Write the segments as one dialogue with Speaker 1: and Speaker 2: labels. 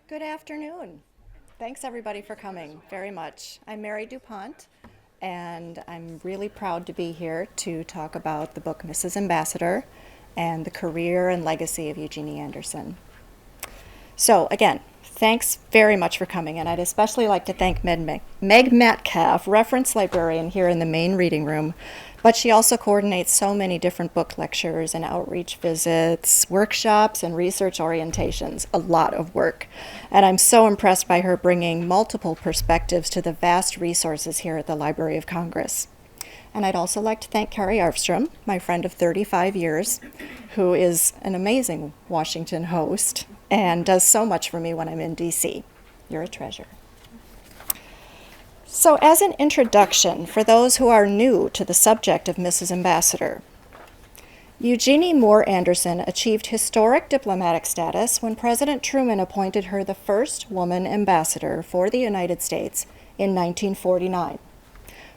Speaker 1: Good afternoon. Thanks everybody for coming very much. I'm Mary DuPont, and I'm really proud to be here to talk about the book Mrs. Ambassador and the career and legacy of Eugenie Anderson. So again, thanks very much for coming, and I'd especially like to thank Meg Metcalf, reference librarian here in the main reading room, but she also coordinates so many different book lectures and outreach visits, workshops, and research orientations, a lot of work. And I'm so impressed by her bringing multiple perspectives to the vast resources here at the Library of Congress. And I'd also like to thank Carrie Arfstrom, my friend of 35 years, who is an amazing Washington host and does so much for me when I'm in DC. You're a treasure. So as an introduction, for those who are new to the subject of Mrs. Ambassador, Eugenie Moore Anderson achieved historic diplomatic status when President Truman appointed her the first woman ambassador for the United States in 1949.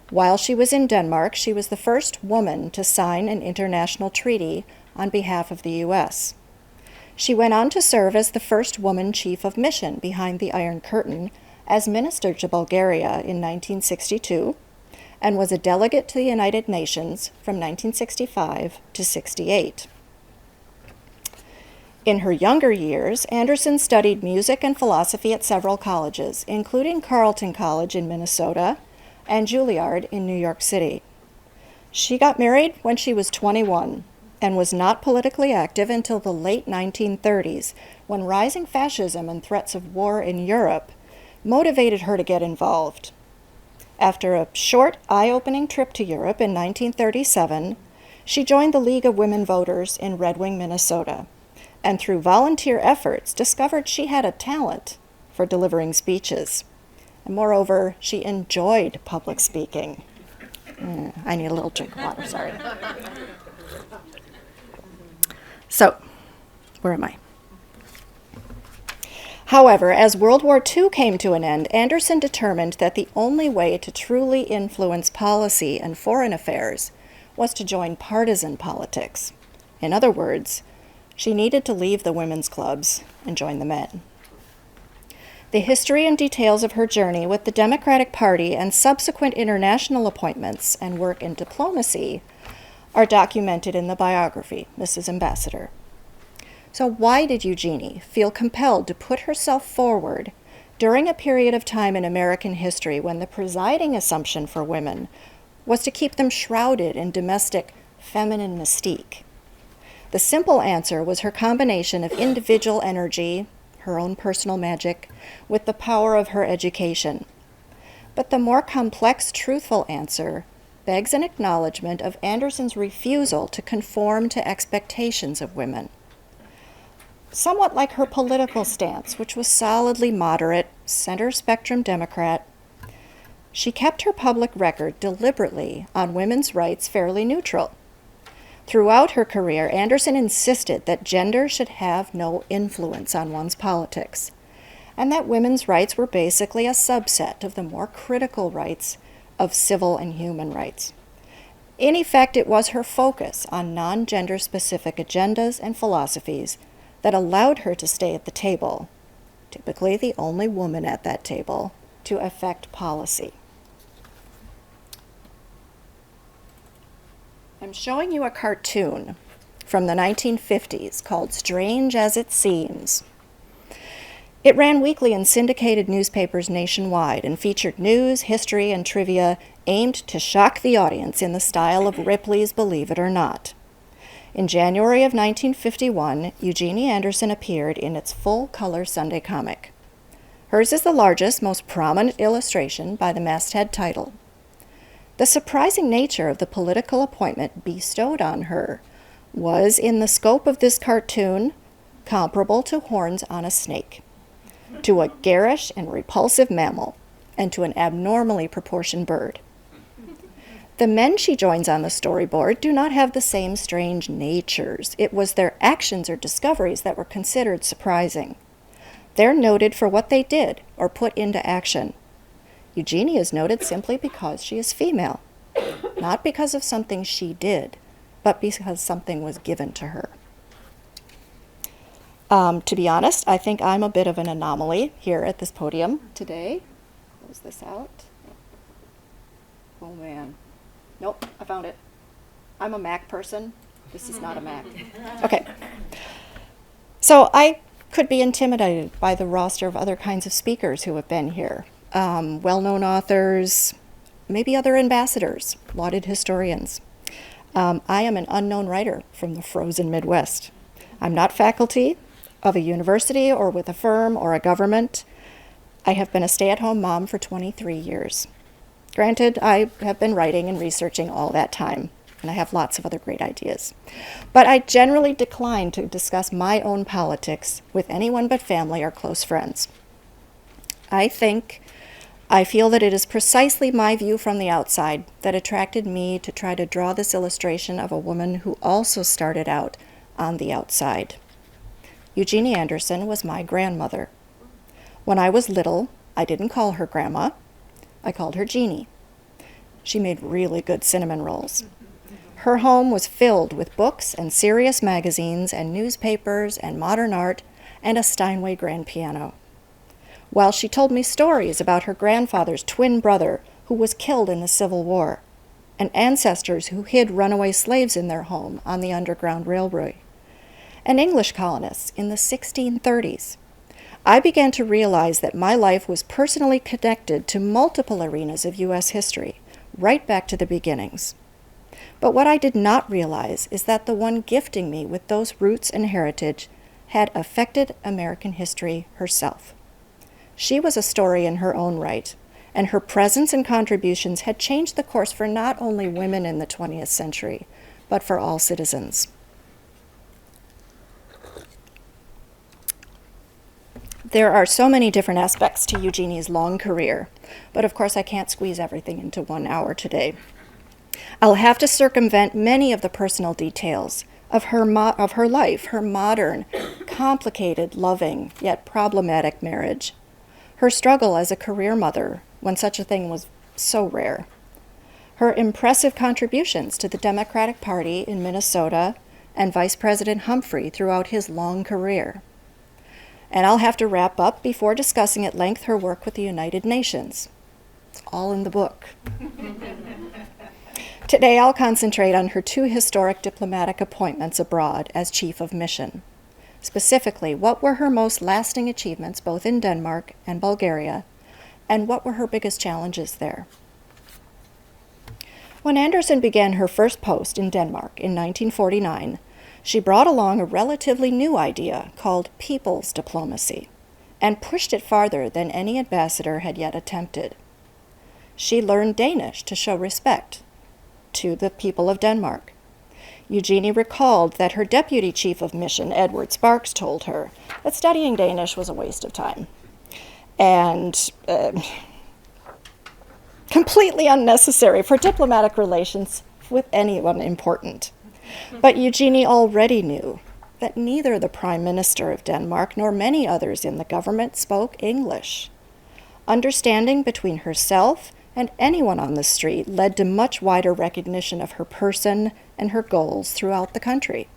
Speaker 1: While she was in Denmark, she was the first woman to sign an international treaty on behalf of the U.S. She went on to serve as the first woman chief of mission behind the Iron Curtain as minister to Bulgaria in 1962, and was a delegate to the United Nations from 1965 to 68. In her younger years, Anderson studied music and philosophy at several colleges, including Carleton College in Minnesota and Juilliard in New York City. She got married when she was 21 and was not politically active until the late 1930s, when rising fascism and threats of war in Europe motivated her to get involved. After a short, eye-opening trip to Europe in 1937, she joined the League of Women Voters in Red Wing, Minnesota, and through volunteer efforts discovered she had a talent for delivering speeches. And moreover, she enjoyed public speaking. I need a little drink of water, sorry. So, where am I? However, as World War II came to an end, Anderson determined that the only way to truly influence policy and foreign affairs was to join partisan politics. In other words, she needed to leave the women's clubs and join the men. The history and details of her journey with the Democratic Party and subsequent international appointments and work in diplomacy are documented in the biography, Mrs. Ambassador. So why did Eugenie feel compelled to put herself forward during a period of time in American history when the presiding assumption for women was to keep them shrouded in domestic feminine mystique? The simple answer was her combination of individual energy, her own personal magic, with the power of her education. But the more complex, truthful answer begs an acknowledgement of Anderson's refusal to conform to expectations of women. Somewhat like her political stance, which was solidly moderate, center-spectrum Democrat, she kept her public record deliberately on women's rights fairly neutral. Throughout her career, Anderson insisted that gender should have no influence on one's politics, and that women's rights were basically a subset of the more critical rights of civil and human rights. In effect, it was her focus on non-gender specific agendas and philosophies that allowed her to stay at the table, typically the only woman at that table, to affect policy. I'm showing you a cartoon from the 1950s called Strange as It Seems. It ran weekly in syndicated newspapers nationwide and featured news, history, and trivia aimed to shock the audience in the style of Ripley's Believe It or Not. In January of 1951, Eugenie Anderson appeared in its full-color Sunday comic. Hers is the largest, most prominent illustration by the masthead title. The surprising nature of the political appointment bestowed on her was, in the scope of this cartoon, comparable to horns on a snake, to a garish and repulsive mammal, and to an abnormally proportioned bird. The men she joins on the storyboard do not have the same strange natures. It was their actions or discoveries that were considered surprising. They're noted for what they did or put into action. Eugenie is noted simply because she is female, not because of something she did, but because something was given to her. To be honest, I think I'm a bit of an anomaly here at this podium today. Close this out. Oh man. Nope, I found it. I'm a Mac person. This is not a Mac. Okay. So I could be intimidated by the roster of other kinds of speakers who have been here. Well-known authors, maybe other ambassadors, lauded historians. I am an unknown writer from the frozen Midwest. I'm not faculty of a university or with a firm or a government. I have been a stay-at-home mom for 23 years. Granted, I have been writing and researching all that time, and I have lots of other great ideas. But I generally decline to discuss my own politics with anyone but family or close friends. I feel that it is precisely my view from the outside that attracted me to try to draw this illustration of a woman who also started out on the outside. Eugenie Anderson was my grandmother. When I was little, I didn't call her Grandma. I called her Jeannie. She made really good cinnamon rolls. Her home was filled with books and serious magazines and newspapers and modern art and a Steinway grand piano. While she told me stories about her grandfather's twin brother who was killed in the Civil War, and ancestors who hid runaway slaves in their home on the Underground Railway, and English colonists in the 1630s, I began to realize that my life was personally connected to multiple arenas of U.S. history, right back to the beginnings. But what I did not realize is that the one gifting me with those roots and heritage had affected American history herself. She was a story in her own right, and her presence and contributions had changed the course for not only women in the 20th century, but for all citizens. There are so many different aspects to Eugenie's long career, but of course I can't squeeze everything into 1 hour today. I'll have to circumvent many of the personal details of her life, her modern, complicated, loving, yet problematic marriage, her struggle as a career mother when such a thing was so rare, her impressive contributions to the Democratic Party in Minnesota and Vice President Humphrey throughout his long career. And I'll have to wrap up before discussing at length her work with the United Nations. It's all in the book. Today I'll concentrate on her 2 historic diplomatic appointments abroad as Chief of Mission. Specifically, what were her most lasting achievements both in Denmark and Bulgaria, and what were her biggest challenges there? When Anderson began her first post in Denmark in 1949, she brought along a relatively new idea called people's diplomacy, and pushed it farther than any ambassador had yet attempted. She learned Danish to show respect to the people of Denmark. Eugenie recalled that her deputy chief of mission, Edward Sparks, told her that studying Danish was a waste of time and completely unnecessary for diplomatic relations with anyone important. But Eugenie already knew that neither the Prime Minister of Denmark nor many others in the government spoke English. Understanding between herself and anyone on the street led to much wider recognition of her person and her goals throughout the country.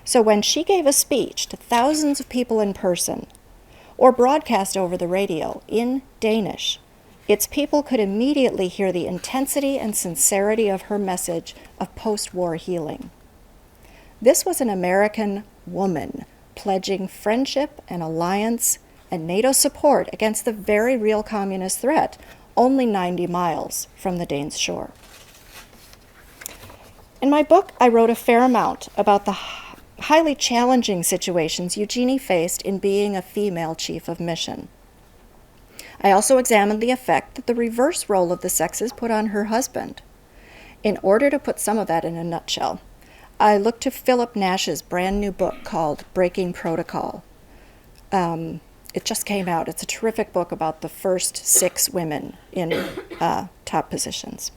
Speaker 1: So when she gave a speech to thousands of people in person, or broadcast over the radio in Danish, its people could immediately hear the intensity and sincerity of her message of post-war healing. This was an American woman pledging friendship and alliance and NATO support against the very real communist threat, only 90 miles from the Danes' shore. In my book, I wrote a fair amount about the highly challenging situations Eugenie faced in being a female chief of mission. I also examined the effect that the reverse role of the sexes put on her husband. In order to put some of that in a nutshell, I looked to Philip Nash's brand new book called Breaking Protocol. It just came out. It's a terrific book about the first 6 women in top positions.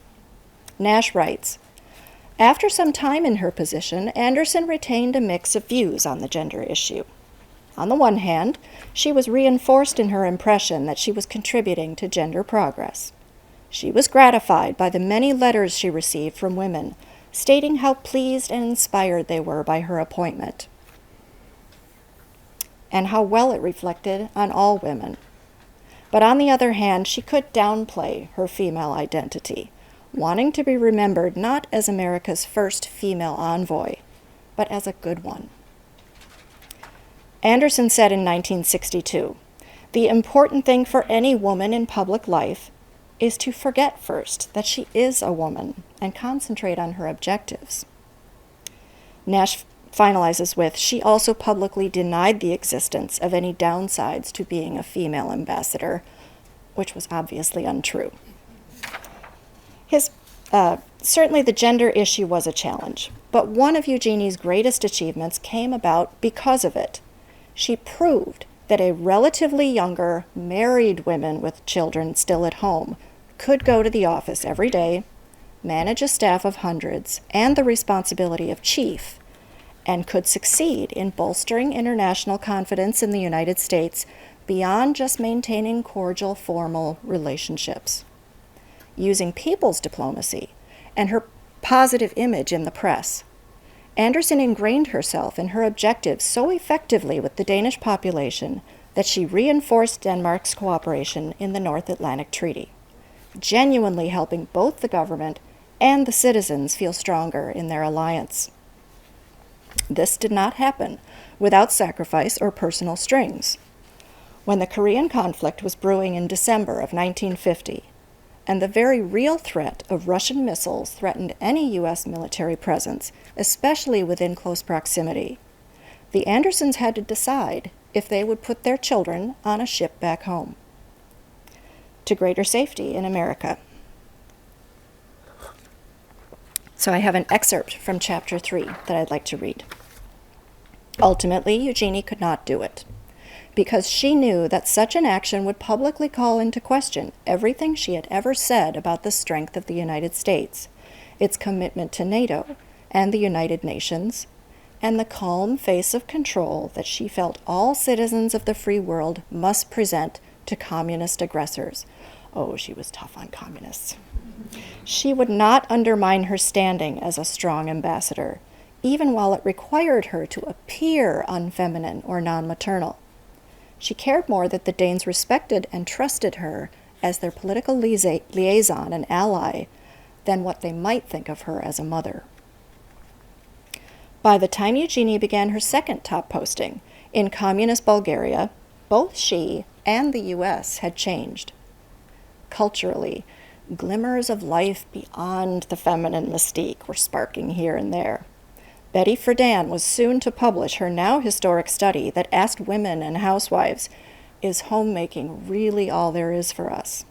Speaker 1: Nash writes, after some time in her position, Anderson retained a mix of views on the gender issue. On the one hand, she was reinforced in her impression that she was contributing to gender progress. She was gratified by the many letters she received from women, stating how pleased and inspired they were by her appointment. and how well it reflected on all women. But on the other hand, she could downplay her female identity, wanting to be remembered not as America's first female envoy, but as a good one. Anderson said in 1962, "The important thing for any woman in public life is to forget first that she is a woman and concentrate on her objectives." Nash finalizes with, "She also publicly denied the existence of any downsides to being a female ambassador," which was obviously untrue. Certainly the gender issue was a challenge, but one of Eugenie's greatest achievements came about because of it. She proved that a relatively younger, married woman with children still at home could go to the office every day, manage a staff of hundreds, and the responsibility of chief, and could succeed in bolstering international confidence in the United States beyond just maintaining cordial, formal relationships. Using people's diplomacy and her positive image in the press, Anderson ingrained herself and her objectives so effectively with the Danish population that she reinforced Denmark's cooperation in the North Atlantic Treaty, genuinely helping both the government and the citizens feel stronger in their alliance. This did not happen without sacrifice or personal strings. When the Korean conflict was brewing in December of 1950, and the very real threat of Russian missiles threatened any U.S. military presence, especially within close proximity, the Andersons had to decide if they would put their children on a ship back home to greater safety in America. So I have an excerpt from Chapter 3 that I'd like to read. Ultimately, Eugenie could not do it, because she knew that such an action would publicly call into question everything she had ever said about the strength of the United States, its commitment to NATO and the United Nations, and the calm face of control that she felt all citizens of the free world must present to communist aggressors. Oh, she was tough on communists. She would not undermine her standing as a strong ambassador, even while it required her to appear unfeminine or non-maternal. She cared more that the Danes respected and trusted her as their political liaison and ally than what they might think of her as a mother. By the time Eugenie began her second top posting in communist Bulgaria, both she and the U.S. had changed. Culturally, glimmers of life beyond the feminine mystique were sparking here and there. Betty Friedan was soon to publish her now historic study that asked women and housewives, "Is homemaking really all there is for us?"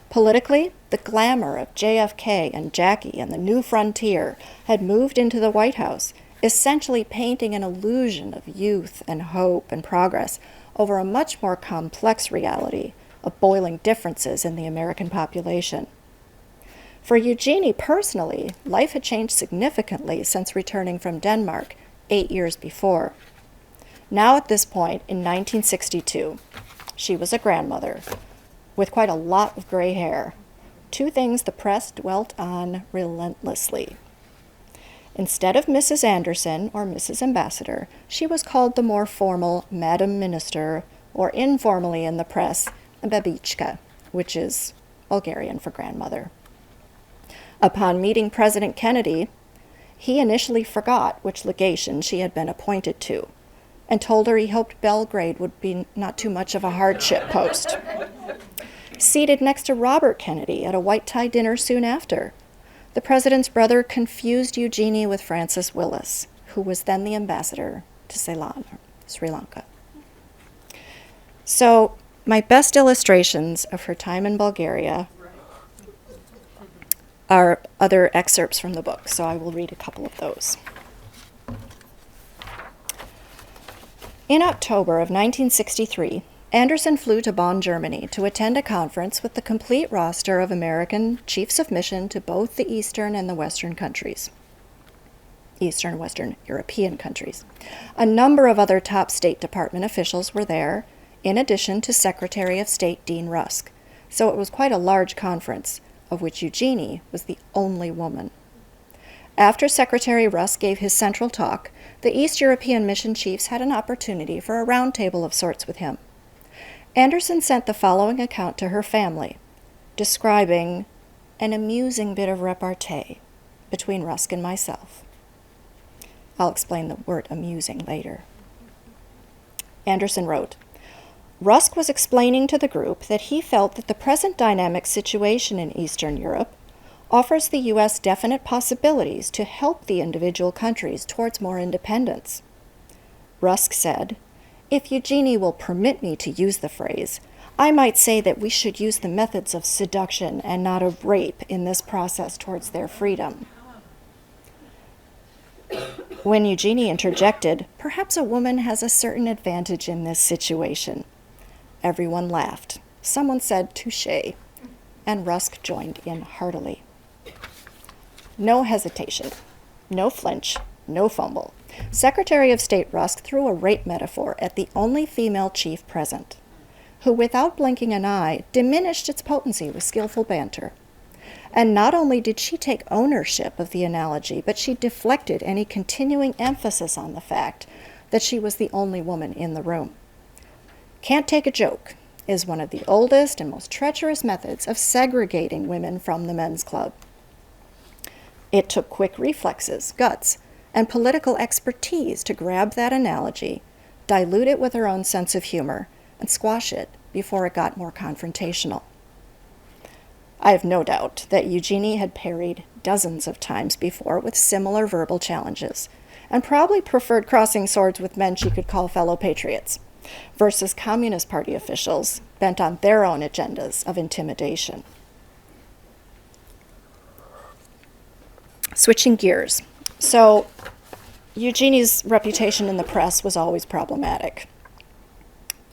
Speaker 1: Politically, the glamour of JFK and Jackie and the new frontier had moved into the White House, essentially painting an illusion of youth and hope and progress over a much more complex reality of boiling differences in the American population. For Eugenie personally, life had changed significantly since returning from Denmark 8 years before. Now at this point, in 1962, she was a grandmother with quite a lot of gray hair, two things the press dwelt on relentlessly. Instead of Mrs. Anderson or Mrs. Ambassador, she was called the more formal Madam Minister, or informally in the press, Babička, which is Bulgarian for grandmother. Upon meeting President Kennedy, he initially forgot which legation she had been appointed to and told her he hoped Belgrade would be not too much of a hardship post. Seated next to Robert Kennedy at a white-tie dinner soon after, the president's brother confused Eugenie with Francis Willis, who was then the ambassador to Ceylon, Sri Lanka. So, my best illustrations of her time in Bulgaria are other excerpts from the book, so I will read a couple of those. In October of 1963, Anderson flew to Bonn, Germany to attend a conference with the complete roster of American chiefs of mission to both the Eastern and the Western countries. Eastern and Western European countries. A number of other top State Department officials were there, in addition to Secretary of State Dean Rusk, so it was quite a large conference, of which Eugenie was the only woman. After Secretary Rusk gave his central talk, the East European mission chiefs had an opportunity for a roundtable of sorts with him. Anderson sent the following account to her family, describing an amusing bit of repartee between Rusk and myself. I'll explain the word amusing later. Anderson wrote, Rusk was explaining to the group that he felt that the present dynamic situation in Eastern Europe offers the U.S. definite possibilities to help the individual countries towards more independence. Rusk said, "If Eugenie will permit me to use the phrase, I might say that we should use the methods of seduction and not of rape in this process towards their freedom." When Eugenie interjected, "Perhaps a woman has a certain advantage in this situation," everyone laughed. Someone said, "Touché," and Rusk joined in heartily. No hesitation, no flinch, no fumble. Secretary of State Rusk threw a rape metaphor at the only female chief present, who, without blinking an eye, diminished its potency with skillful banter. And not only did she take ownership of the analogy, but she deflected any continuing emphasis on the fact that she was the only woman in the room. Can't take a joke is one of the oldest and most treacherous methods of segregating women from the men's club. It took quick reflexes, guts, and political expertise to grab that analogy, dilute it with her own sense of humor, and squash it before it got more confrontational. I have no doubt that Eugenie had parried dozens of times before with similar verbal challenges, and probably preferred crossing swords with men she could call fellow patriots, versus Communist Party officials bent on their own agendas of intimidation. Switching gears. So, Eugenie's reputation in the press was always problematic.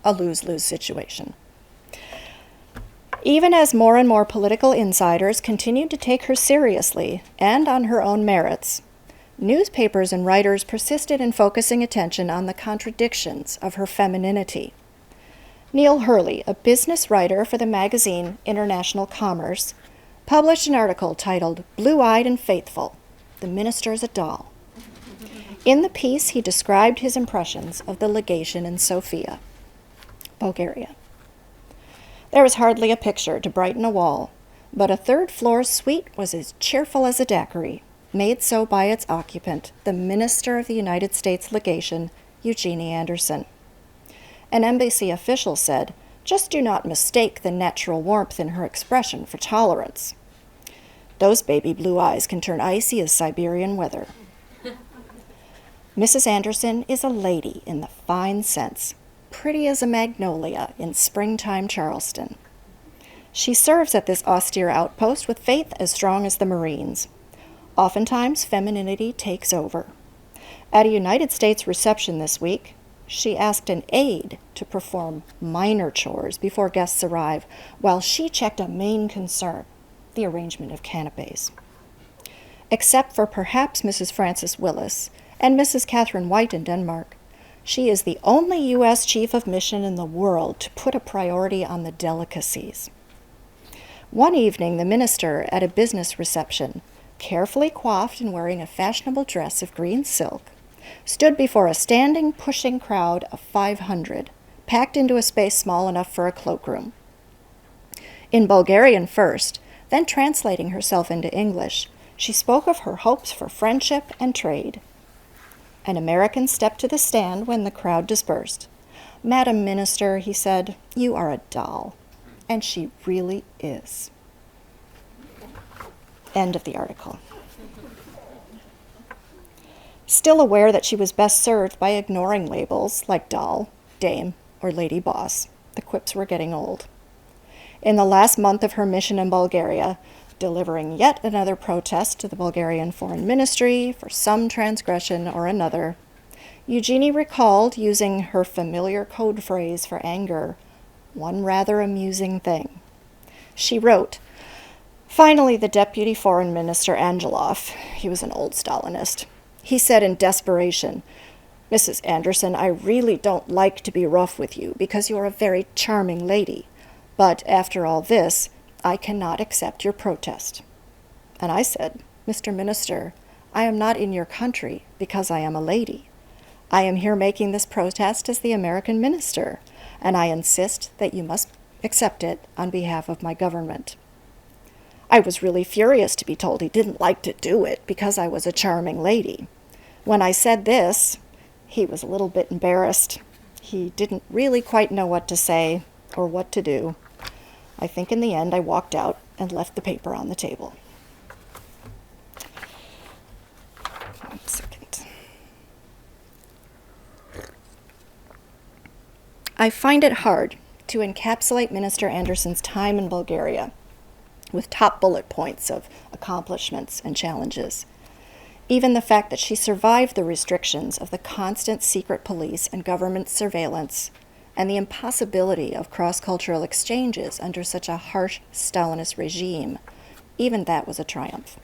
Speaker 1: A lose-lose situation. Even as more and more political insiders continued to take her seriously and on her own merits, newspapers and writers persisted in focusing attention on the contradictions of her femininity. Neil Hurley, a business writer for the magazine International Commerce, published an article titled "Blue-Eyed and Faithful, the Minister's a Doll." In the piece, he described his impressions of the legation in Sofia, Bulgaria. There was hardly a picture to brighten a wall, but a third-floor suite was as cheerful as a daiquiri, made so by its occupant, the Minister of the United States Legation, Eugenie Anderson. An embassy official said, "Just do not mistake the natural warmth in her expression for tolerance. Those baby blue eyes can turn icy as Siberian weather." Mrs. Anderson is a lady in the fine sense, pretty as a magnolia in springtime Charleston. She serves at this austere outpost with faith as strong as the Marines. Oftentimes, femininity takes over. At a United States reception this week, she asked an aide to perform minor chores before guests arrive, while she checked a main concern, the arrangement of canapes. Except for perhaps Mrs. Frances Willis and Mrs. Catherine White in Denmark, she is the only U.S. chief of mission in the world to put a priority on the delicacies. One evening, the minister, at a business reception, carefully coiffed and wearing a fashionable dress of green silk, stood before a standing, pushing crowd of 500, packed into a space small enough for a cloakroom. In Bulgarian first, then translating herself into English, she spoke of her hopes for friendship and trade. An American stepped to the stand when the crowd dispersed. "Madam Minister," he said, "you are a doll." And she really is. End of the article. Still aware that she was best served by ignoring labels like doll, dame, or lady boss, the quips were getting old. In the last month of her mission in Bulgaria, delivering yet another protest to the Bulgarian Foreign Ministry for some transgression or another, Eugenie recalled using her familiar code phrase for anger, one rather amusing thing. She wrote, "Finally, the Deputy Foreign Minister Angelov," he was an old Stalinist, he said in desperation, "Mrs. Anderson, I really don't like to be rough with you because you are a very charming lady, but after all this, I cannot accept your protest." And I said, "Mr. Minister, I am not in your country because I am a lady. I am here making this protest as the American minister, and I insist that you must accept it on behalf of my government. I was really furious to be told he didn't like to do it because I was a charming lady. When I said this, he was a little bit embarrassed. He didn't really quite know what to say or what to do. I think in the end I walked out and left the paper on the table. 1 second. I find it hard to encapsulate Minister Anderson's time in Bulgaria with top bullet points of accomplishments and challenges. Even the fact that she survived the restrictions of the constant secret police and government surveillance and the impossibility of cross-cultural exchanges under such a harsh Stalinist regime, even that was a triumph.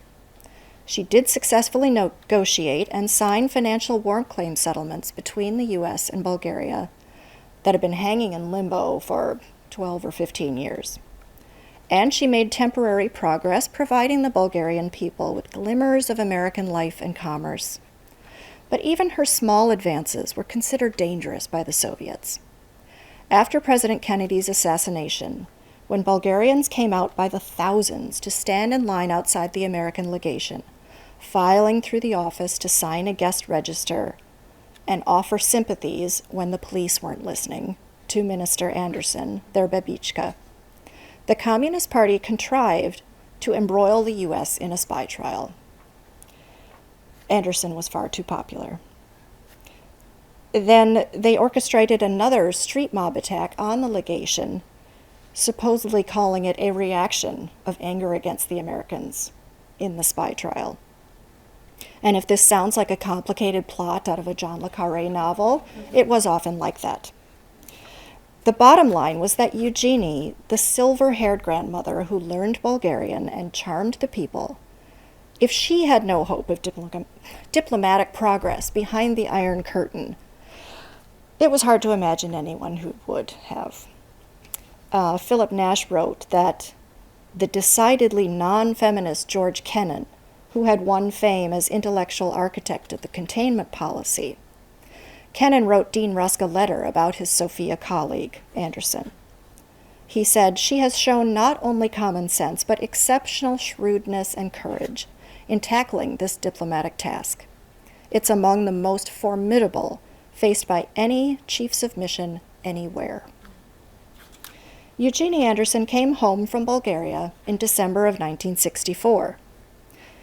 Speaker 1: She did successfully negotiate and sign financial war claim settlements between the U.S. and Bulgaria that had been hanging in limbo for 12 or 15 years. And she made temporary progress, providing the Bulgarian people with glimmers of American life and commerce. But even her small advances were considered dangerous by the Soviets. After President Kennedy's assassination, when Bulgarians came out by the thousands to stand in line outside the American legation, filing through the office to sign a guest register and offer sympathies when the police weren't listening to Minister Anderson, their babichka, the Communist Party contrived to embroil the U.S. in a spy trial. Anderson was far too popular. Then they orchestrated another street mob attack on the legation, supposedly calling it a reaction of anger against the Americans in the spy trial. And if this sounds like a complicated plot out of a John le Carré novel, it was often like that. The bottom line was that Eugenie, the silver-haired grandmother who learned Bulgarian and charmed the people, if she had no hope of diplomatic progress behind the Iron Curtain, it was hard to imagine anyone who would have. Philip Nash wrote that the decidedly non-feminist George Kennan, who had won fame as intellectual architect of the containment policy, Kennan wrote Dean Rusk a letter about his Sofia colleague, Anderson. He said, "She has shown not only common sense, but exceptional shrewdness and courage in tackling this diplomatic task. It's among the most formidable faced by any chiefs of mission anywhere." Eugenie Anderson came home from Bulgaria in December of 1964.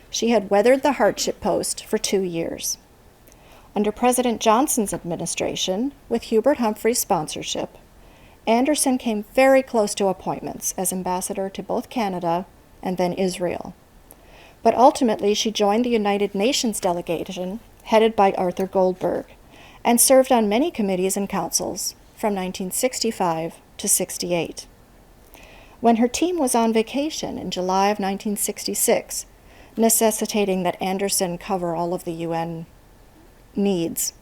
Speaker 1: She had weathered the hardship post for 2 years. Under President Johnson's administration, with Hubert Humphrey's sponsorship, Anderson came very close to appointments as ambassador to both Canada and then Israel. But ultimately, she joined the United Nations delegation headed by Arthur Goldberg and served on many committees and councils from 1965 to 68. When her team was on vacation in July of 1966, necessitating that Anderson cover all of the UN needs,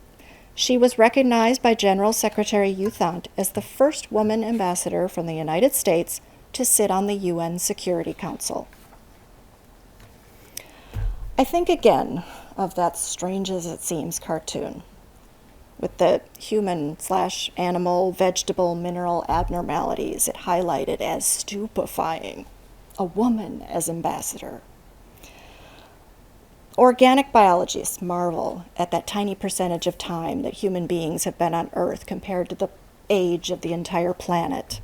Speaker 1: she was recognized by General Secretary U Thant as the first woman ambassador from the United States to sit on the UN Security Council. I think again of that Strange as It Seems cartoon, with the human/animal, vegetable, mineral abnormalities it highlighted as stupefying. A woman as ambassador. Organic biologists marvel at that tiny percentage of time that human beings have been on Earth compared to the age of the entire planet.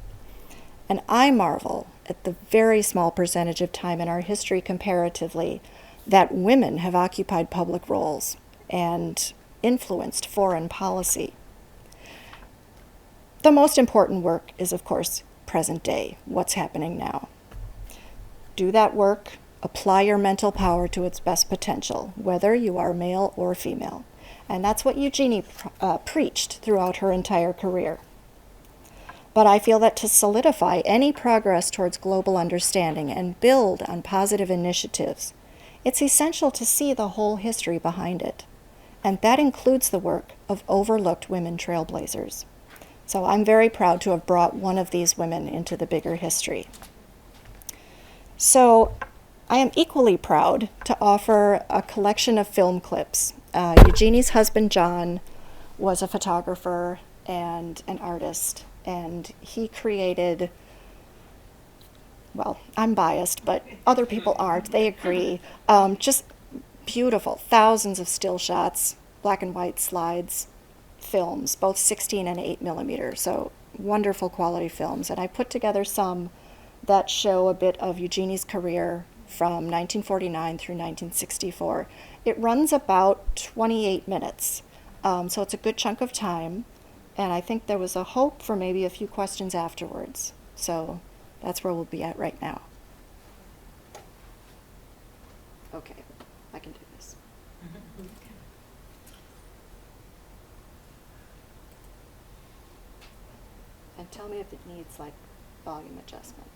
Speaker 1: And I marvel at the very small percentage of time in our history comparatively that women have occupied public roles and influenced foreign policy. The most important work is, of course, present day, what's happening now. Do that work. Apply your mental power to its best potential, whether you are male or female. And that's what Eugenie preached throughout her entire career. But I feel that to solidify any progress towards global understanding and build on positive initiatives, it's essential to see the whole history behind it. And that includes the work of overlooked women trailblazers. So I'm very proud to have brought one of these women into the bigger history. So I am equally proud to offer a collection of film clips. Eugenie's husband, John, was a photographer and an artist, and he created, well, I'm biased, but other people aren't. They agree. Just beautiful, thousands of still shots, black and white slides, films, both 16 and 8 millimeter. So wonderful quality films. And I put together some that show a bit of Eugenie's career from 1949 through 1964. It runs about 28 minutes. So it's a good chunk of time. And I think there was a hope for maybe a few questions afterwards. So that's where we'll be at right now. Okay, I can do this. And tell me if it needs like volume adjustment.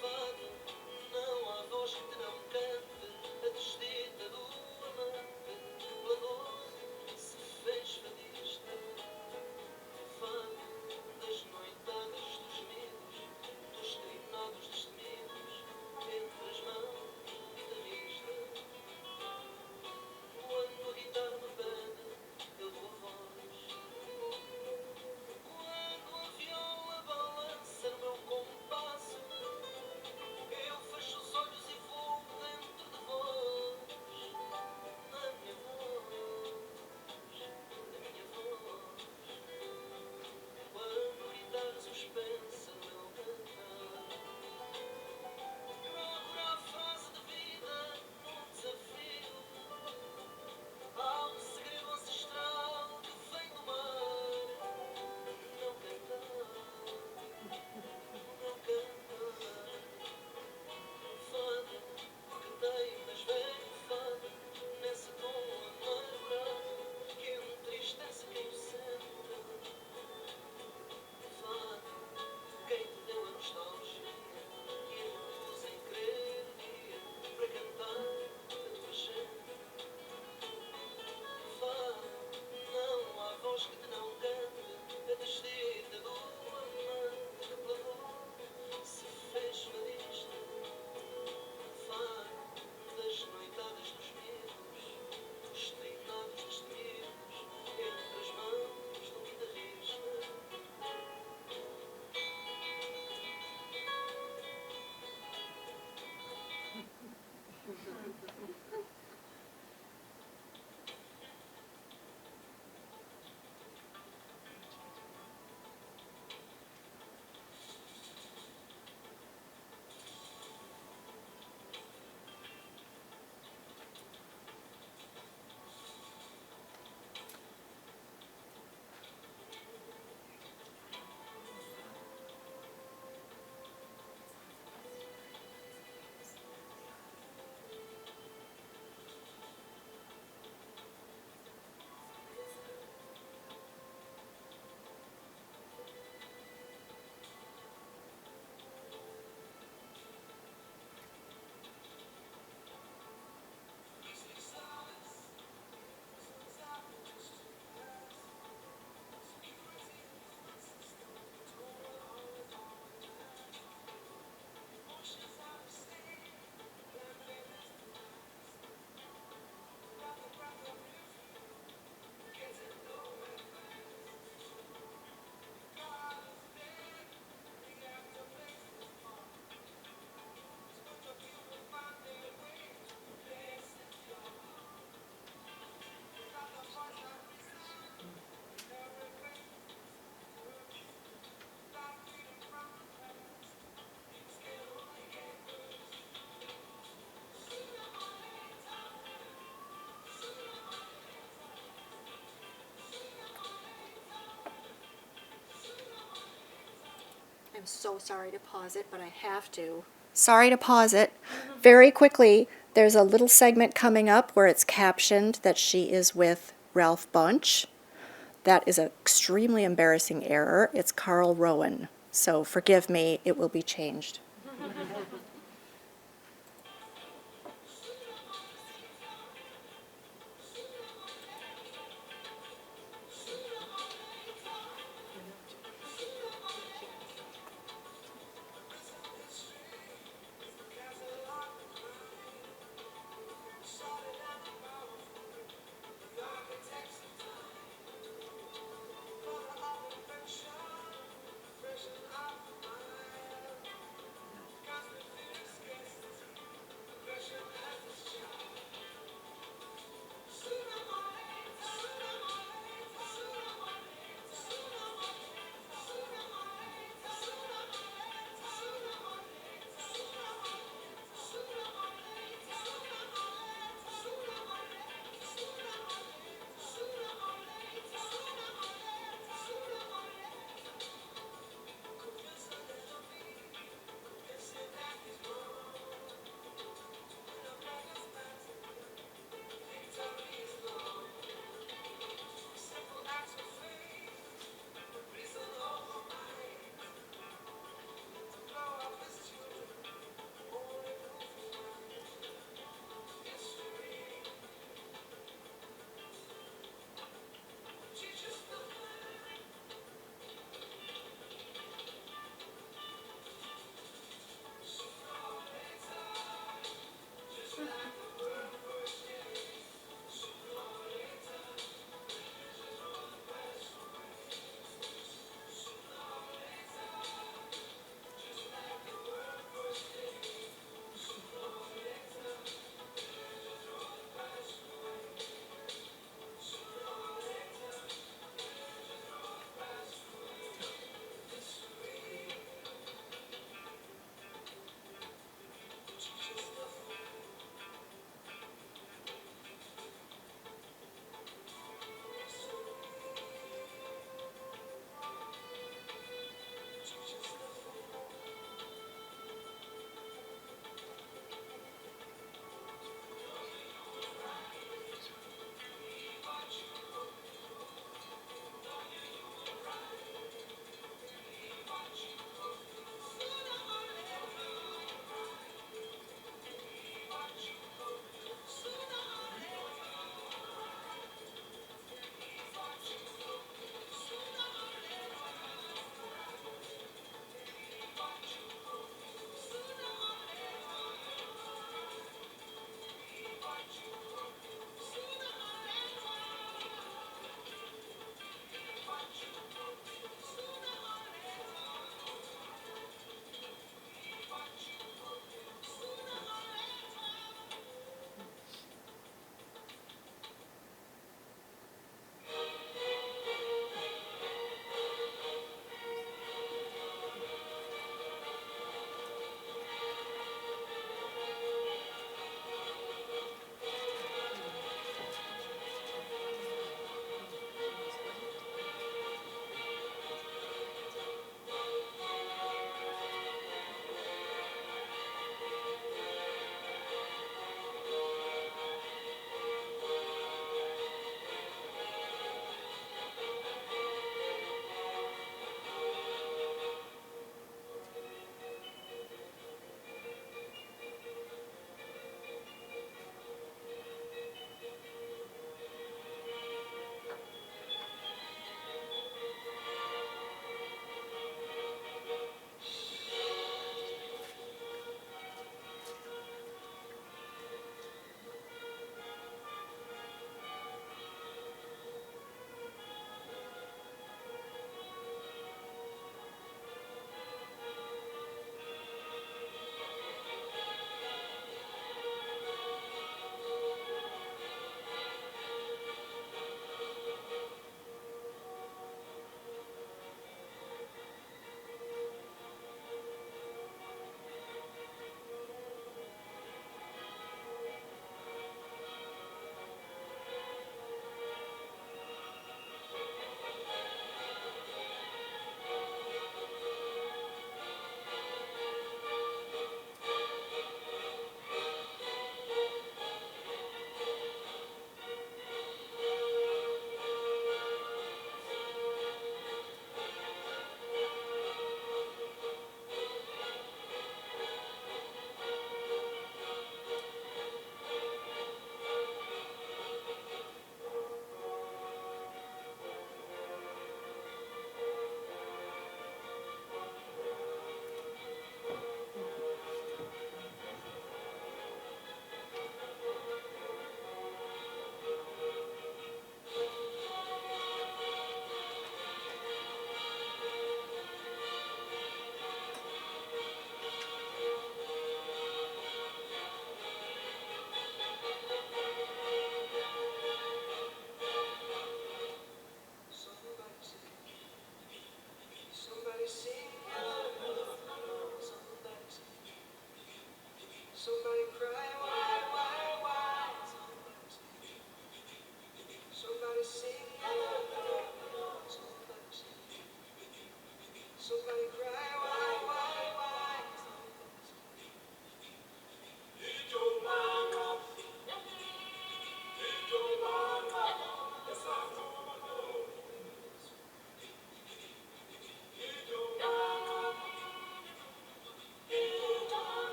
Speaker 2: Fado, não há voz que te não cante.
Speaker 1: I'm so sorry to pause it, but I have to. Sorry to pause it. Very quickly, there's a little segment coming up where it's captioned that she is with Ralph Bunch. That is an extremely embarrassing error. It's Carl Rowan. So forgive me, it will be changed.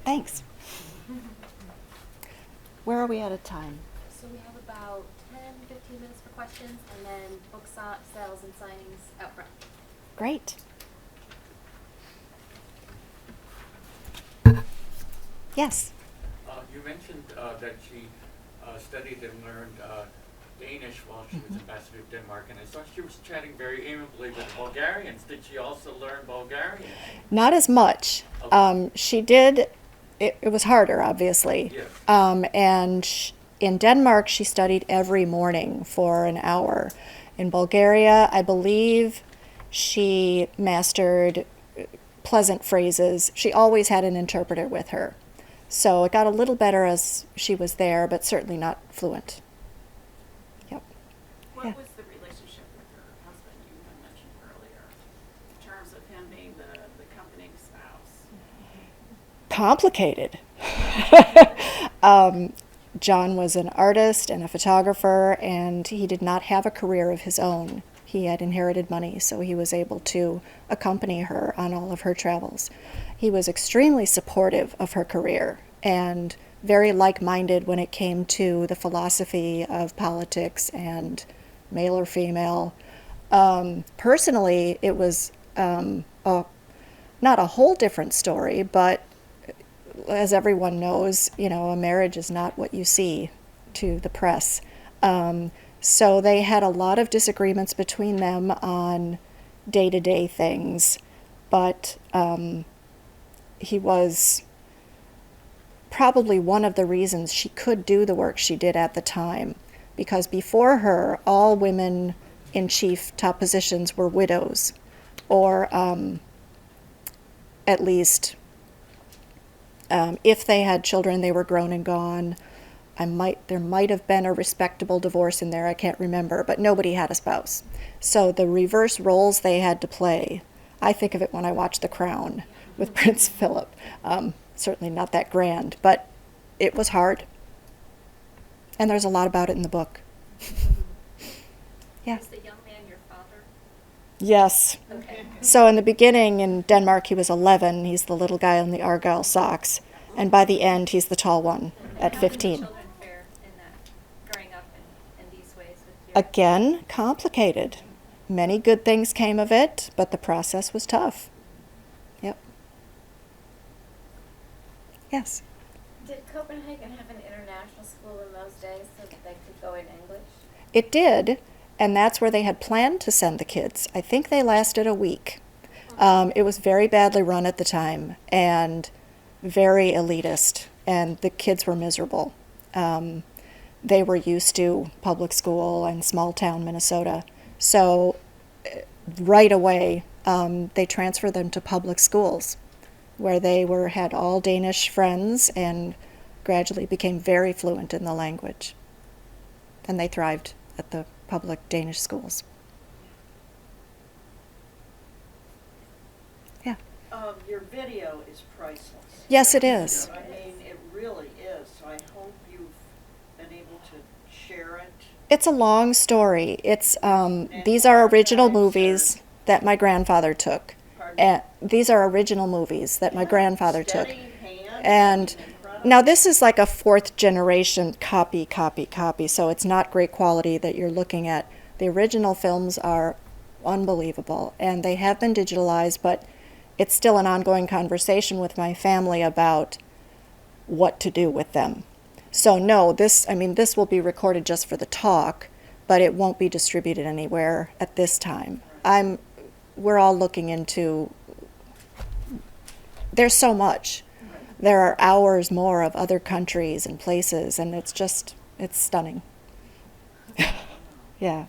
Speaker 1: Thanks. Where are we at a time?
Speaker 2: So we have about 10, 15 minutes for questions, and then book sales and signings out front.
Speaker 1: Great. Yes.
Speaker 3: You mentioned that she studied and learned Danish while she was ambassador to Denmark, and I thought she was chatting very amiably with Bulgarians. Did she also learn Bulgarian?
Speaker 1: Not as much.
Speaker 3: Okay.
Speaker 1: She did. It was harder, obviously.
Speaker 3: Yes.
Speaker 1: In Denmark, she studied every morning for an hour. In Bulgaria, I believe she mastered pleasant phrases. She always had an interpreter with her. So it got a little better as she was there, but certainly not fluent. Yep.
Speaker 4: What
Speaker 1: Yeah.
Speaker 4: was the relationship with her husband you had mentioned earlier, in terms of him being the accompanying spouse?
Speaker 1: Complicated. John was an artist and a photographer, and he did not have a career of his own. He had inherited money, so he was able to accompany her on all of her travels. He was extremely supportive of her career and very like-minded when it came to the philosophy of politics and male or female. Personally, it was not a whole different story, but as everyone knows, a marriage is not what you see to the press. So they had a lot of disagreements between them on day-to-day things, but he was probably one of the reasons she could do the work she did at the time, because before her, all women in chief top positions were widows, or at least if they had children, they were grown and gone. There might have been a respectable divorce in there, I can't remember, but nobody had a spouse. So the reverse roles they had to play, I think of it when I watch The Crown with Prince Philip. Certainly not that grand, but it was hard. And there's a lot about it in the book. Yeah.
Speaker 2: Was the young man your father?
Speaker 1: Yes.
Speaker 2: Okay.
Speaker 1: So in the beginning, in Denmark, he was 11. He's the little guy in the Argyle socks. And by the end, he's the tall one at 15.
Speaker 2: How did the children fare in that, growing up in these ways with you?
Speaker 1: Again, complicated. Many good things came of it, but the process was tough. Yep. Yes.
Speaker 5: Did Copenhagen have an international school in those days so that they could go in English?
Speaker 1: It did, and that's where they had planned to send the kids. I think they lasted a week. It was very badly run at the time and very elitist, and the kids were miserable. They were used to public school and small town Minnesota. So right away, they transferred them to public schools where they had all Danish friends and gradually became very fluent in the language. And they thrived at the public Danish schools. Yeah.
Speaker 6: Your video is priceless.
Speaker 1: Yes, it is.
Speaker 6: I mean, it really is. So I hope you've been able to share it.
Speaker 1: It's a long story. These are original movies that my grandfather took. And these are original movies that my grandfather took. And now this is like a fourth generation copy, so it's not great quality that you're looking at. The original films are unbelievable, and they have been digitalized, but it's still an ongoing conversation with my family about what to do with them. So no, this will be recorded just for the talk, but it won't be distributed anywhere at this time. We're all looking into, there's so much. There are hours more of other countries and places, and it's stunning. Yeah.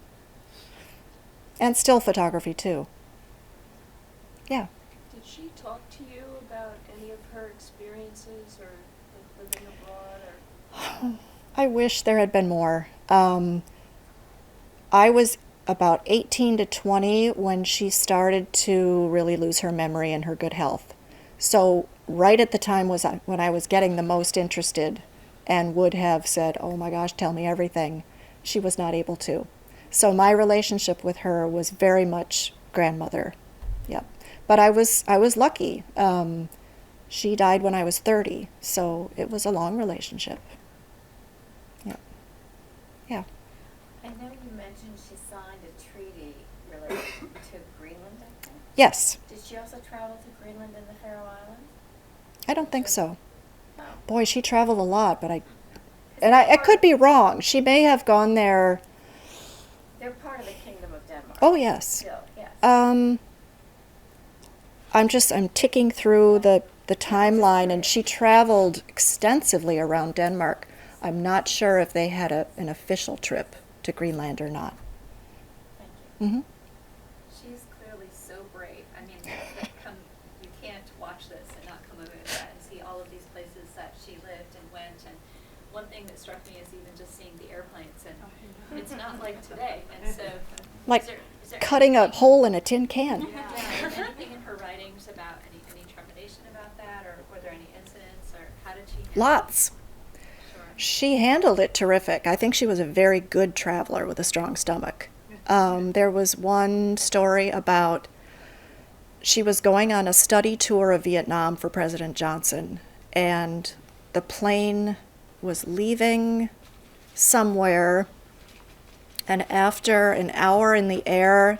Speaker 1: And still photography too. Yeah.
Speaker 7: Did she talk to you about any of her experiences or living abroad? Or?
Speaker 1: I wish there had been more. I was about 18 to 20 when she started to really lose her memory and her good health. So right at the time was when I was getting the most interested and would have said, oh my gosh, tell me everything. She was not able to. So my relationship with her was very much grandmother. Yep. But I was lucky. She died when I was 30, so it was a long relationship. Yeah. Yeah.
Speaker 5: I know you mentioned she signed a treaty related to Greenland, I think.
Speaker 1: Yes.
Speaker 5: Did she also travel to Greenland and the Faroe Islands?
Speaker 1: I don't think so.
Speaker 5: Oh.
Speaker 1: Boy, she traveled a lot, but I could be wrong. She may have gone there.
Speaker 5: They're part of the Kingdom of Denmark.
Speaker 1: Oh, yes.
Speaker 5: Still, yes.
Speaker 1: I'm ticking through the timeline, and she traveled extensively around Denmark. I'm not sure if they had an official trip to Greenland or not.
Speaker 5: Thank you.
Speaker 1: Mm-hmm.
Speaker 4: She's clearly so brave. I mean, you can't watch this and not come away with that and see all of these places that she lived and went. And one thing that struck me is even just seeing the airplanes, and it's not like today. And so,
Speaker 1: Like
Speaker 4: is there
Speaker 1: cutting a
Speaker 4: anything-
Speaker 1: hole in a tin can.
Speaker 4: Yeah. Anything in her writings about any trepidation about that, or were there any incidents, or how did she? handle it?
Speaker 1: Lots.
Speaker 4: Sure.
Speaker 1: She handled it terrific. I think she was a very good traveler with a strong stomach. There was one story about she was going on a study tour of Vietnam for President Johnson, and the plane was leaving somewhere, and after an hour in the air,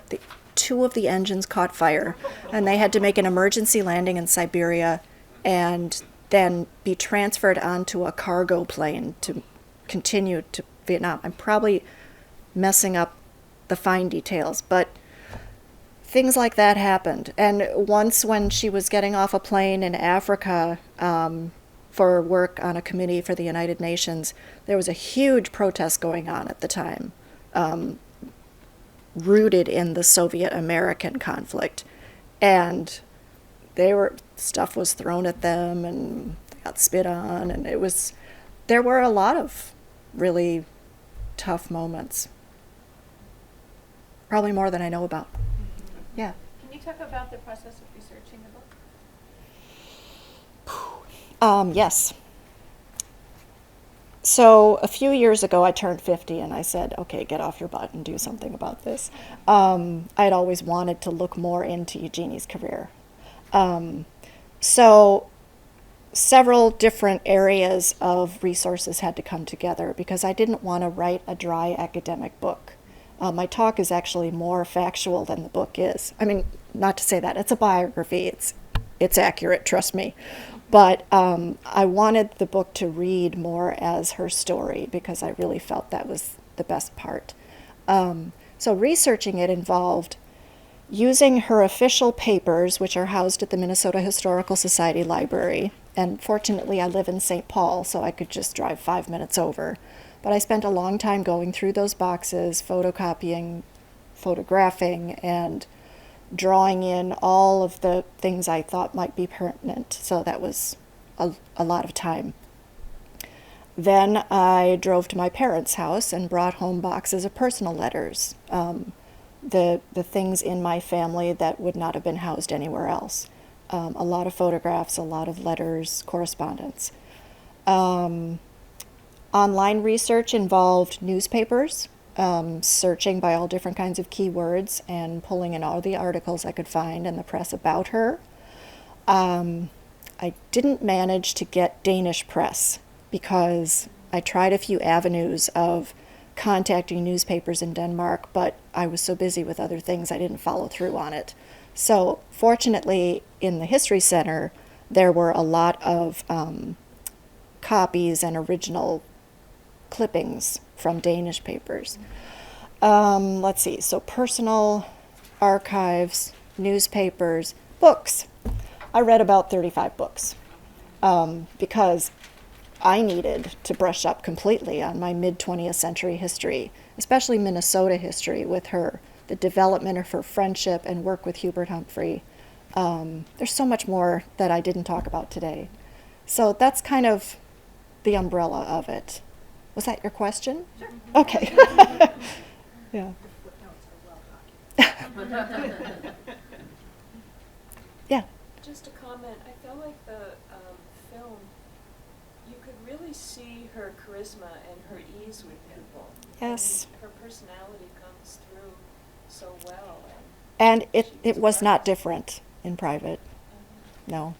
Speaker 1: two of the engines caught fire, and they had to make an emergency landing in Siberia and then be transferred onto a cargo plane to continue to Vietnam. I'm probably messing up the fine details, but things like that happened. And once when she was getting off a plane in Africa for work on a committee for the United Nations, there was a huge protest going on at the time, rooted in the Soviet-American conflict. And stuff was thrown at them and they got spit on, and there were a lot of really tough moments. Probably more than I know about. Yeah.
Speaker 7: Can you talk about the process of researching the book?
Speaker 1: Yes. So a few years ago, I turned 50, and I said, okay, get off your butt and do something about this. I'd always wanted to look more into Eugenie's career. So several different areas of resources had to come together because I didn't want to write a dry academic book. My talk is actually more factual than the book is. I mean, not to say that. It's a biography. It's accurate, trust me. But I wanted the book to read more as her story because I really felt that was the best part. So researching it involved using her official papers, which are housed at the Minnesota Historical Society Library. And fortunately, I live in St. Paul, so I could just drive 5 minutes over. But I spent a long time going through those boxes, photocopying, photographing, and drawing in all of the things I thought might be pertinent. So that was a lot of time. Then I drove to my parents' house and brought home boxes of personal letters, the things in my family that would not have been housed anywhere else. A lot of photographs, a lot of letters, correspondence. Online research involved newspapers, searching by all different kinds of keywords and pulling in all the articles I could find in the press about her. I didn't manage to get Danish press because I tried a few avenues of contacting newspapers in Denmark, but I was so busy with other things I didn't follow through on it. So fortunately, in the History Center, there were a lot of copies and original clippings from Danish papers. Let's see, so personal archives, newspapers, books. I read about 35 books because I needed to brush up completely on my mid-20th century history, especially Minnesota history with her, the development of her friendship and work with Hubert Humphrey. There's so much more that I didn't talk about today. So that's kind of the umbrella of it. Was that your question?
Speaker 4: Sure.
Speaker 1: Okay. Yeah. Yeah.
Speaker 7: Just a comment. I felt like the film, you could really see her charisma and her ease with people.
Speaker 1: Yes.
Speaker 7: And her personality comes through so well.
Speaker 1: And it was not different in private. No.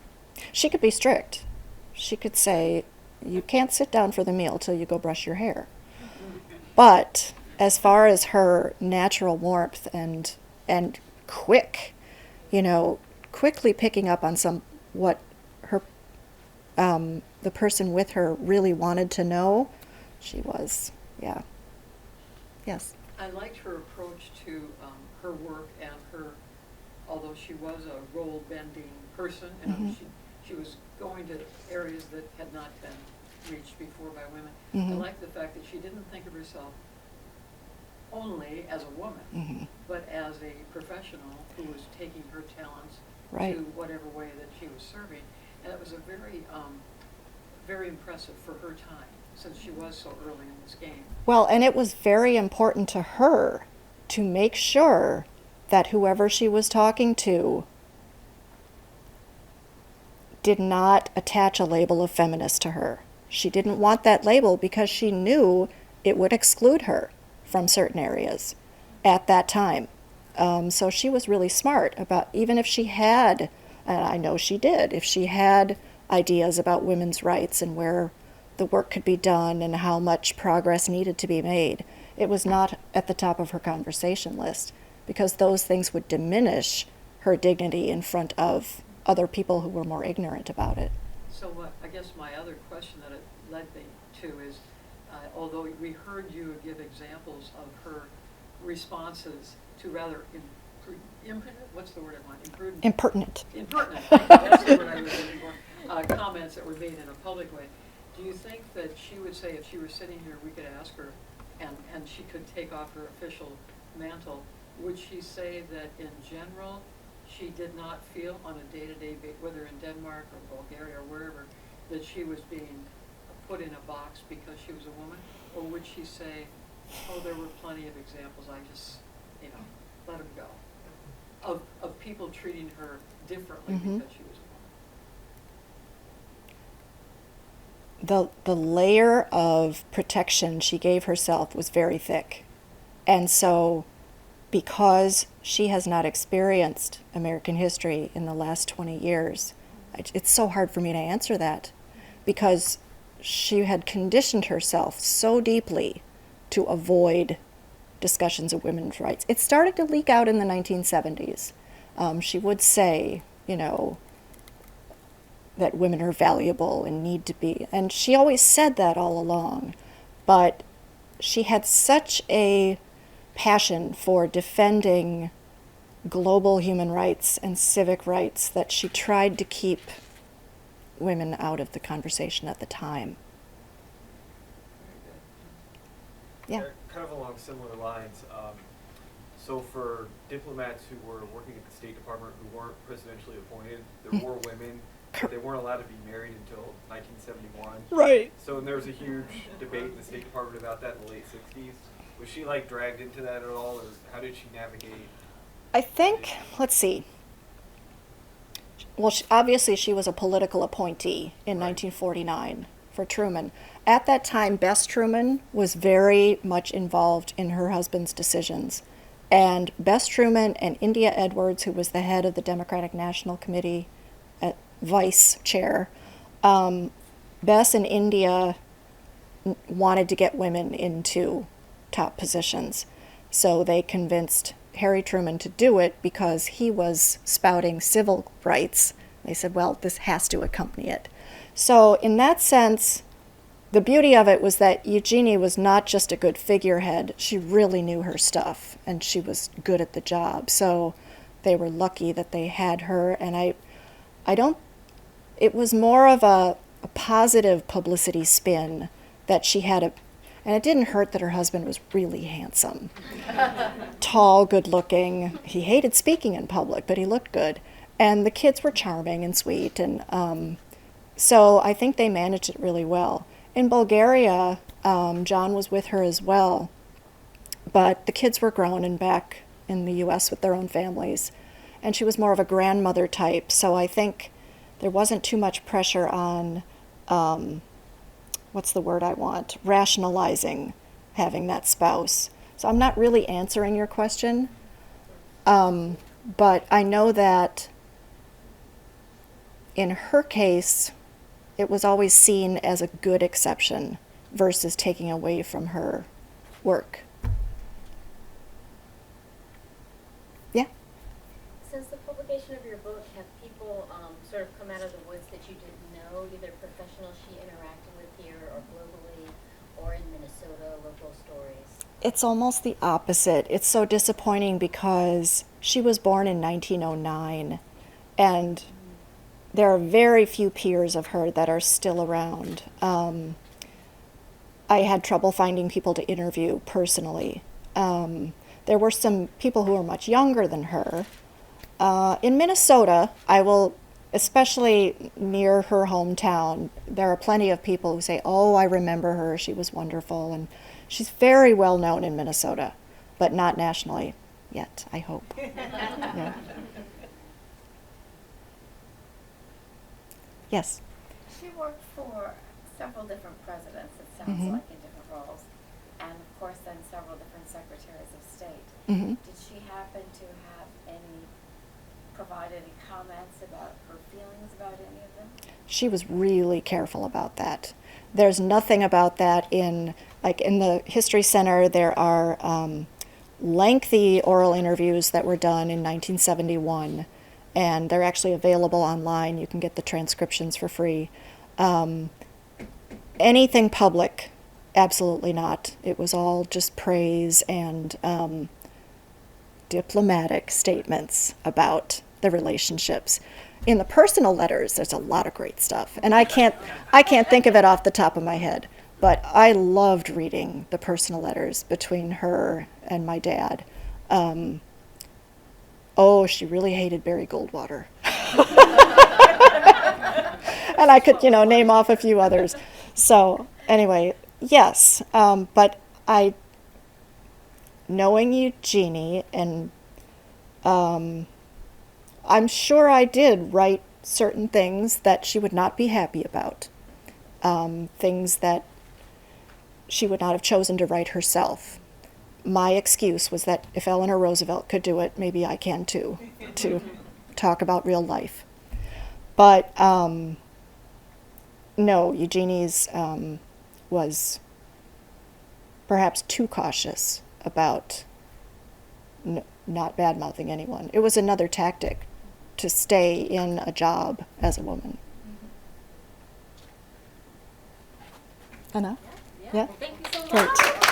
Speaker 1: She could be strict. She could say, you can't sit down for the meal till you go brush your hair. But as far as her natural warmth and quick, quickly picking up on what her the person with her really wanted to know, she was, yeah. Yes.
Speaker 8: I liked her approach to her work and her, although she was a role-bending person, and she was going to areas that had not been reached before by women. I liked the fact that she didn't think of herself only as a woman, but as a professional who was taking her talents to whatever way that she was serving. And it was a very, very impressive for her time, since she was so early in this game.
Speaker 1: Well, and it was very important to her to make sure that whoever she was talking to did not attach a label of feminist to her. She didn't want that label because she knew it would exclude her from certain areas at that time. So she was really smart about, even if she had, and I know she did, if she had ideas about women's rights and where the work could be done and how much progress needed to be made, it was not at the top of her conversation list, because those things would diminish her dignity in front of other people who were more ignorant about it.
Speaker 8: So I guess my other question that it led me to is, although we heard you give examples of her responses to rather impertinent, what's the word I want?
Speaker 1: Impertinent.
Speaker 8: Impertinent, thank you, that's the word I was looking for. Comments that were made in a public way. Do you think that she would say, if she were sitting here, we could ask her, and she could take off her official mantle, would she say that in general, she did not feel on a day-to-day basis, whether in Denmark or Bulgaria or wherever, that she was being put in a box because she was a woman? Or would she say, oh, there were plenty of examples, I just, let them go, of people treating her differently because she was a woman?
Speaker 1: The layer of protection she gave herself was very thick. And so, because she has not experienced American history in the last 20 years, it's so hard for me to answer that, because she had conditioned herself so deeply to avoid discussions of women's rights. It started to leak out in the 1970s. She would say, that women are valuable and need to be, and she always said that all along, but she had such a passion for defending global human rights and civic rights that she tried to keep women out of the conversation at the time. Yeah.
Speaker 9: Kind of along similar lines. So for diplomats who were working at the State Department who weren't presidentially appointed, there were women, but they weren't allowed to be married until 1971.
Speaker 1: Right.
Speaker 9: So there was a huge debate in the State Department about that in the late 60s. Was she dragged into that at all, or how did she navigate?
Speaker 1: I think, let's see. Well, obviously she was a political appointee in 1949 for Truman. At that time, Bess Truman was very much involved in her husband's decisions. And Bess Truman and India Edwards, who was the head of the Democratic National Committee, vice chair, Bess and India wanted to get women into top positions. So they convinced Harry Truman to do it because he was spouting civil rights. They said, well, this has to accompany it. So in that sense, the beauty of it was that Eugenie was not just a good figurehead. She really knew her stuff, and she was good at the job. So they were lucky that they had her, and it was more of a positive publicity spin that she had and it didn't hurt that her husband was really handsome. Tall, good-looking. He hated speaking in public, but he looked good. And the kids were charming and sweet, and so I think they managed it really well. In Bulgaria, John was with her as well, but the kids were grown and back in the U.S. with their own families, and she was more of a grandmother type, so I think there wasn't too much pressure on, what's the word I want, rationalizing having that spouse. So I'm not really answering your question, but I know that in her case, it was always seen as a good exception versus taking away from her work. Yeah?
Speaker 2: Since the publication of your book, have people sort of come out of the woods that you didn't know, either professionals she interacted with here or globally or in Minnesota, local stories?
Speaker 1: It's almost the opposite. It's so disappointing because she was born in 1909, and there are very few peers of her that are still around. I had trouble finding people to interview personally. There were some people who were much younger than her. In Minnesota, especially near her hometown, there are plenty of people who say, oh, I remember her, she was wonderful, and she's very well known in Minnesota, but not nationally yet, I hope. Yeah. Yes?
Speaker 5: She worked for several different presidents, it sounds
Speaker 1: Mhm.
Speaker 5: like, in different roles, and of course then several different secretaries of state.
Speaker 1: Mhm.
Speaker 5: Did she happen to provide any comments about her feelings about any of them?
Speaker 1: She was really careful about that. There's nothing about that in the History Center. There are lengthy oral interviews that were done in 1971, and they're actually available online. You can get the transcriptions for free. Anything public, absolutely not. It was all just praise and diplomatic statements about the relationships. In the personal letters, there's a lot of great stuff, and I can't think of it off the top of my head, but I loved reading the personal letters between her and my dad. She really hated Barry Goldwater. And I could, name off a few others. So anyway, yes, but knowing Eugenie, and I'm sure I did write certain things that she would not be happy about, things that she would not have chosen to write herself. My excuse was that if Eleanor Roosevelt could do it, maybe I can too, to talk about real life. But no, Eugenie's was perhaps too cautious about not bad-mouthing anyone. It was another tactic to stay in a job as a woman. Enough?
Speaker 2: Yeah.
Speaker 1: Yeah?
Speaker 2: Well, thank you so
Speaker 1: Great.
Speaker 2: much.